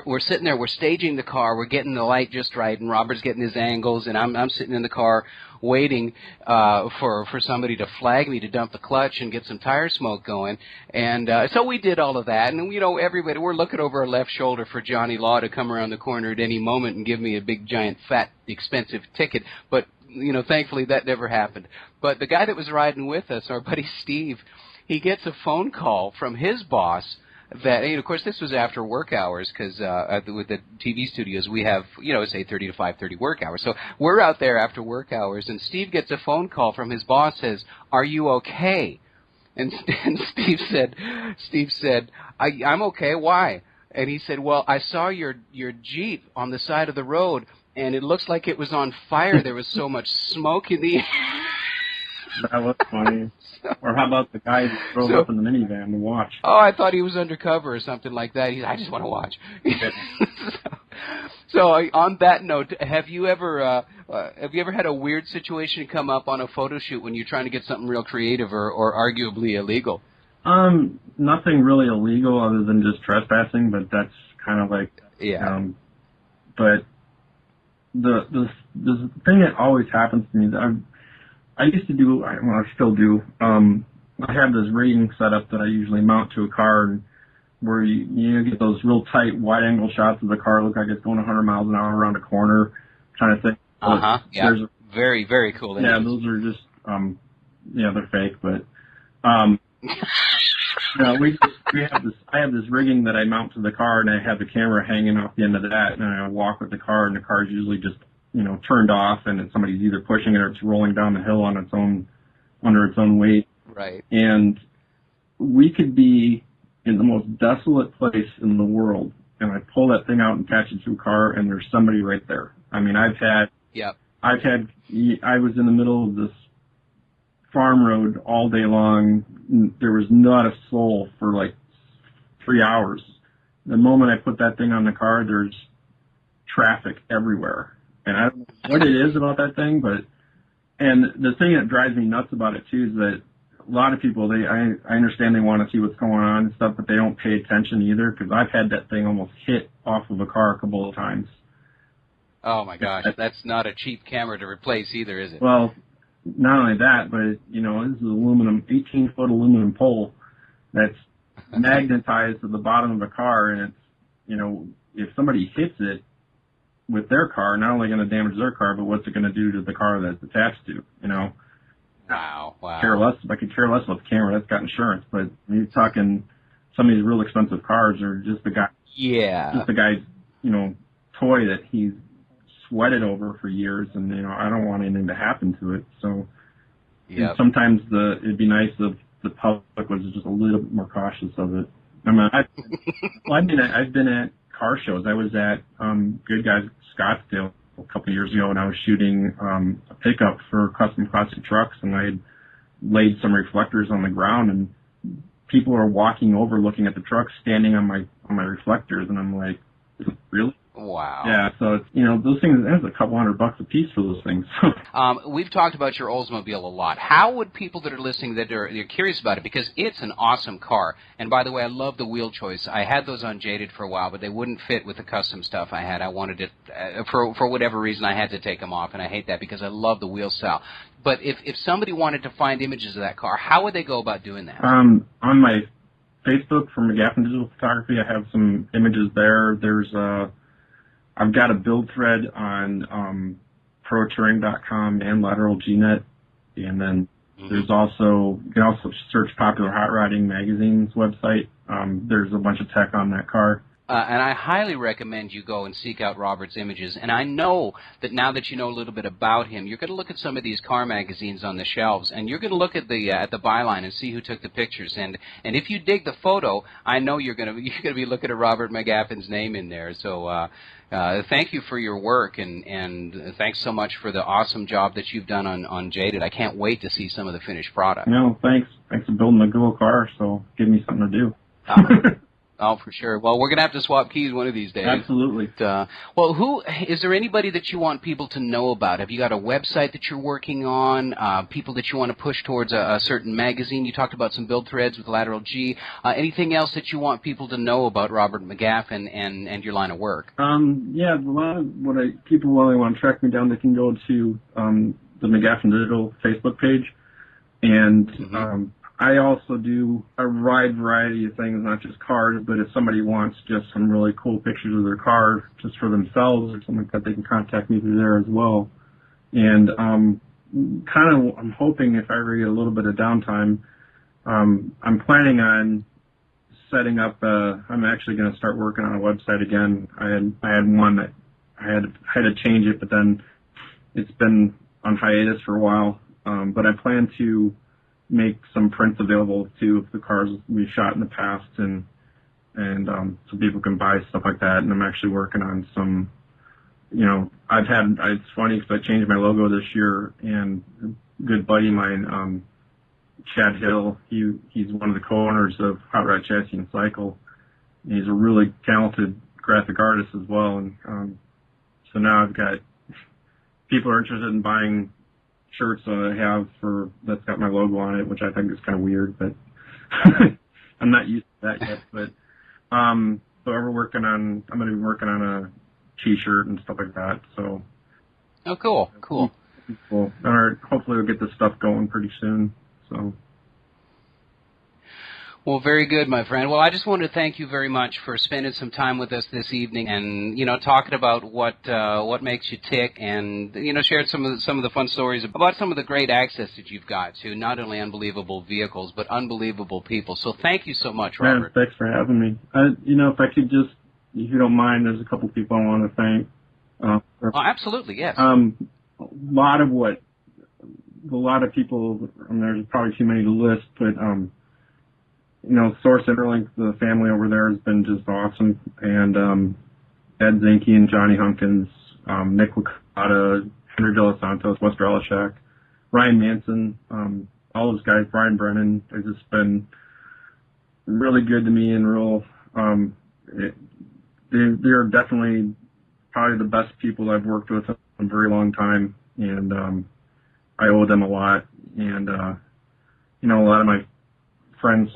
Speaker 2: we're sitting there, we're staging the car, we're getting the light just right, and Robert's getting his angles, and I'm sitting in the car waiting for somebody to flag me to dump the clutch and get some tire smoke going. And so we did all of that, and everybody, we're looking over our left shoulder for Johnny Law to come around the corner at any moment and give me a big giant fat expensive ticket. But thankfully that never happened. But the guy that was riding with us, our buddy Steve, he gets a phone call from his boss that, of course, this was after work hours, because with the TV studios we have, say 30 to 5:30 work hours. So we're out there after work hours, and Steve gets a phone call from his boss, says, "Are you okay?" And Steve said, I'm okay. Why? And he said, "Well, I saw your Jeep on the side of the road, and it looks like it was on fire. There was so much smoke in the air."
Speaker 3: That was funny. Or how about the guy that drove up in the minivan to watch?
Speaker 2: Oh, I thought he was undercover or something like that. I just want to watch. So on that note, have you ever had a weird situation come up on a photo shoot when you're trying to get something real creative or arguably illegal?
Speaker 3: Nothing really illegal other than just trespassing, but that's kind of like but the thing that always happens to me that I used to do, I still do, I have this rigging setup that I usually mount to a car, and where you get those real tight wide-angle shots of the car, look like it's going 100 miles an hour around a corner, kind of thing.
Speaker 2: Very, very cool images.
Speaker 3: Yeah, those are just, they're fake, but, I have this rigging that I mount to the car, and I have the camera hanging off the end of that, and I walk with the car, and the car's usually just turned off, and somebody's either pushing it or it's rolling down the hill on its own, under its own weight.
Speaker 2: Right.
Speaker 3: And we could be in the most desolate place in the world, and I pull that thing out and attach it to a car, and there's somebody right there. I mean, I was in the middle of this farm road all day long. There was not a soul for like 3 hours. The moment I put that thing on the car, there's traffic everywhere. And I don't know what it is about that thing, and the thing that drives me nuts about it too is that a lot of people, I understand they want to see what's going on and stuff, but they don't pay attention either, because I've had that thing almost hit off of a car a couple of times.
Speaker 2: Oh my gosh, that's not a cheap camera to replace either, is it?
Speaker 3: Well, not only that, but this is an 18-foot aluminum pole that's magnetized to the bottom of a car, and it's, if somebody hits it with their car, not only going to damage their car, but what's it going to do to the car that's attached to,
Speaker 2: Wow.
Speaker 3: I could care less about the camera. That's got insurance, but when you're talking some of these real expensive cars are just the guy's, toy that he's sweated over for years, and, I don't want anything to happen to it. So sometimes it'd be nice if the public was just a little bit more cautious of it. I mean, I've been at car shows. I was at Good Guys Scottsdale a couple of years ago, and I was shooting a pickup for Custom Classic Trucks, and I had laid some reflectors on the ground, and people are walking over looking at the truck, standing on my reflectors, and I'm like, really?
Speaker 2: Wow.
Speaker 3: Yeah, so it's, those things, that's a couple $100 a piece for those things.
Speaker 2: We've talked about your Oldsmobile a lot. How would people that are listening that are curious about it, because it's an awesome car, and by the way, I love the wheel choice. I had those on Jaded for a while, but they wouldn't fit with the custom stuff I had. I wanted it, for whatever reason, I had to take them off, and I hate that because I love the wheel style. But if somebody wanted to find images of that car, how would they go about doing that?
Speaker 3: On my Facebook for McGaffin Digital Photography, I have some images there. I've got a build thread on ProTouring.com and LateralGNet, and then there's also, you can also search Popular Hot Rodding Magazine's website. There's a bunch of tech on that car.
Speaker 2: And I highly recommend you go and seek out Robert's images. And I know that now that you know a little bit about him, you're going to look at some of these car magazines on the shelves, and you're going to look at the byline and see who took the pictures. And if you dig the photo, I know you're going to be looking at Robert McGaffin's name in there. So thank you for your work, and thanks so much for the awesome job that you've done on Jaded. I can't wait to see some of the finished product.
Speaker 3: No, thanks. Thanks for building a cool car. So give me something to do.
Speaker 2: Oh, for sure. Well, we're going to have to swap keys one of these days.
Speaker 3: Absolutely.
Speaker 2: But, is there anybody that you want people to know about? Have you got a website that you're working on, people that you want to push towards a certain magazine? You talked about some build threads with Lateral G. Anything else that you want people to know about Robert McGaffin and your line of work?
Speaker 3: Yeah, a lot of people really want to track me down, they can go to the McGaffin Digital Facebook page, and I also do a wide variety of things, not just cars, but if somebody wants just some really cool pictures of their car just for themselves or something like that, they can contact me through there as well. And I'm hoping if I ever get a little bit of downtime, I'm planning on setting up I'm actually going to start working on a website again. I had one that I had to change it, but then it's been on hiatus for a while. But I plan to make some prints available too of the cars we shot in the past, and so people can buy stuff like that. And I'm actually working on some, it's funny because I changed my logo this year, and a good buddy of mine, Chad Hill, he's one of the co-owners of Hot Rod Chassis and Cycle, and he's a really talented graphic artist as well. And so now I've got people are interested in buying shirts that I have that's got my logo on it, which I think is kind of weird, but I'm not used to that yet. But I'm going to be working on a T-shirt and stuff like that. So.
Speaker 2: Oh, cool.
Speaker 3: Cool. Or hopefully we'll get this stuff going pretty soon. So.
Speaker 2: Well, very good, my friend. Well, I just wanted to thank you very much for spending some time with us this evening, and talking about what makes you tick, and shared some of the fun stories about some of the great access that you've got to not only unbelievable vehicles but unbelievable people. So thank you so much, Robert.
Speaker 3: Man, thanks for having me. If I could just, if you don't mind, there's a couple people I want to thank.
Speaker 2: Absolutely, yes.
Speaker 3: A lot of people, there's probably too many to list, but Source Interlink, the family over there has been just awesome. And Ed Zinke and Johnny Hunkins, Nick Licata, Henry De Los Santos, Wes Relishak, Ryan Manson, all those guys, Brian Brennan, they've just been really good to me and real. They're definitely probably the best people I've worked with in a very long time, and I owe them a lot. And a lot of my friends,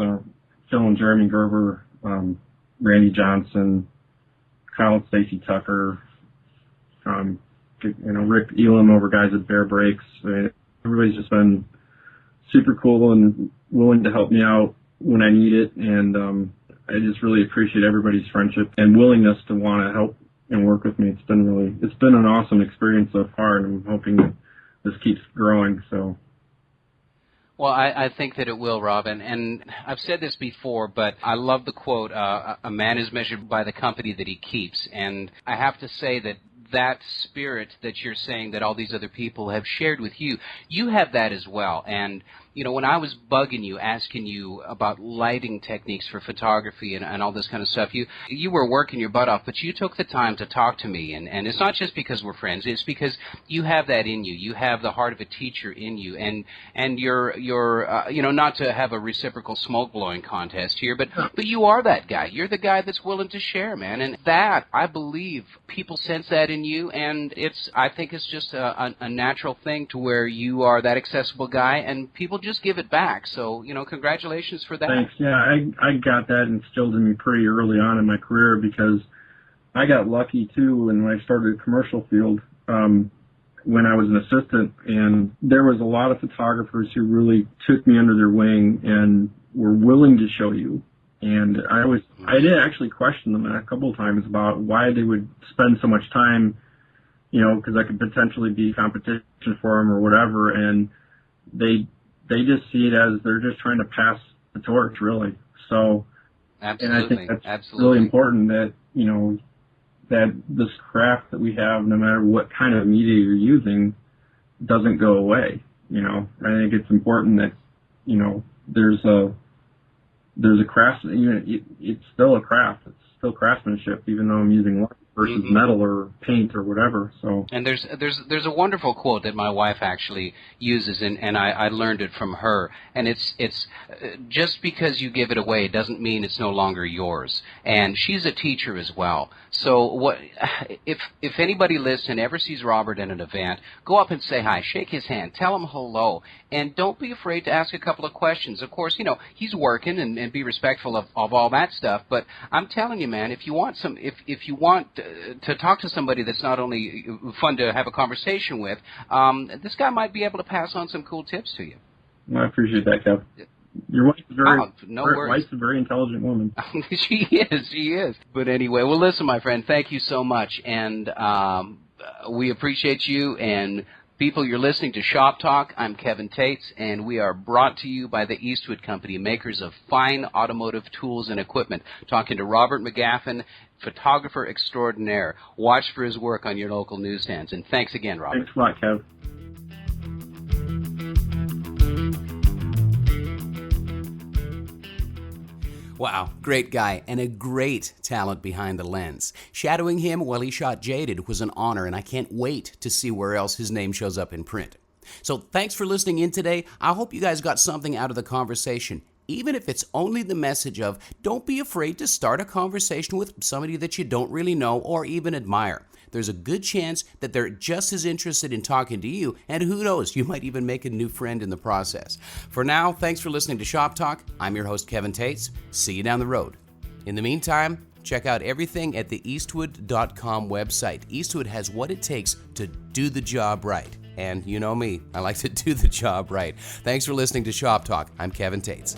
Speaker 3: Phil and Jeremy Gerber, Randy Johnson, Kyle and Stacy Tucker, Rick Elam over guys at Bear Brakes. Everybody's just been super cool and willing to help me out when I need it. And I just really appreciate everybody's friendship and willingness to want to help and work with me. It's been an awesome experience so far, and I'm hoping that this keeps growing. So.
Speaker 2: Well, I think that it will, Robin, and I've said this before, but I love the quote, a man is measured by the company that he keeps, and I have to say that spirit that you're saying that all these other people have shared with you, you have that as well, and when I was bugging you, asking you about lighting techniques for photography and all this kind of stuff, you were working your butt off, but you took the time to talk to me, and it's not just because we're friends, it's because you have that in you. You have the heart of a teacher in you, and you're not to have a reciprocal smoke blowing contest here, but you are that guy. You're the guy that's willing to share, man, and that, I believe, people sense that in you, and I think it's just a natural thing to where you are that accessible guy, and people just give it back. So, congratulations for that.
Speaker 3: Thanks. Yeah, I got that instilled in me pretty early on in my career, because I got lucky too when I started the commercial field. When I was an assistant, and there was a lot of photographers who really took me under their wing and were willing to show you. And I did actually question them a couple of times about why they would spend so much time, because I could potentially be competition for them or whatever. And they just see it as they're just trying to pass the torch, really. So,
Speaker 2: absolutely.
Speaker 3: And I think that's really important that, that this craft that we have, no matter what kind of media you're using, doesn't go away. I think it's important that, there's a craft, it's still a craft. It's still craftsmanship, even though I'm using wood versus metal or paint or whatever. So. And
Speaker 2: there's a wonderful quote that my wife actually uses, and I learned it from her. And it's just because you give it away doesn't mean it's no longer yours. And she's a teacher as well. So if anybody listening ever sees Robert in an event, go up and say hi, shake his hand, tell him hello, and don't be afraid to ask a couple of questions. Of course, he's working, and be respectful of all that stuff. But I'm telling you, man, if you want to talk to somebody that's not only fun to have a conversation with, this guy might be able to pass on some cool tips to you.
Speaker 3: Well, I appreciate that, Kev. Your wife's
Speaker 2: wife's
Speaker 3: a very intelligent woman.
Speaker 2: She is. But anyway, well, listen, my friend, thank you so much, and we appreciate you. And people, you're listening to Shop Talk. I'm Kevin Tates, and we are brought to you by the Eastwood Company, makers of fine automotive tools and equipment. Talking to Robert McGaffin, photographer extraordinaire. Watch for his work on your local newsstands. And thanks again, Robert.
Speaker 3: Thanks a lot, Kev.
Speaker 2: Wow, great guy and a great talent behind the lens. Shadowing him while he shot Jaded was an honor, and I can't wait to see where else his name shows up in print. So thanks for listening in today. I hope you guys got something out of the conversation, even if it's only the message of don't be afraid to start a conversation with somebody that you don't really know or even admire. There's a good chance that they're just as interested in talking to you, and who knows, you might even make a new friend in the process. For now, thanks for listening to Shop Talk. I'm your host, Kevin Tates. See you down the road. In the meantime, check out everything at the Eastwood.com website. Eastwood has what it takes to do the job right. And you know me, I like to do the job right. Thanks for listening to Shop Talk. I'm Kevin Tates.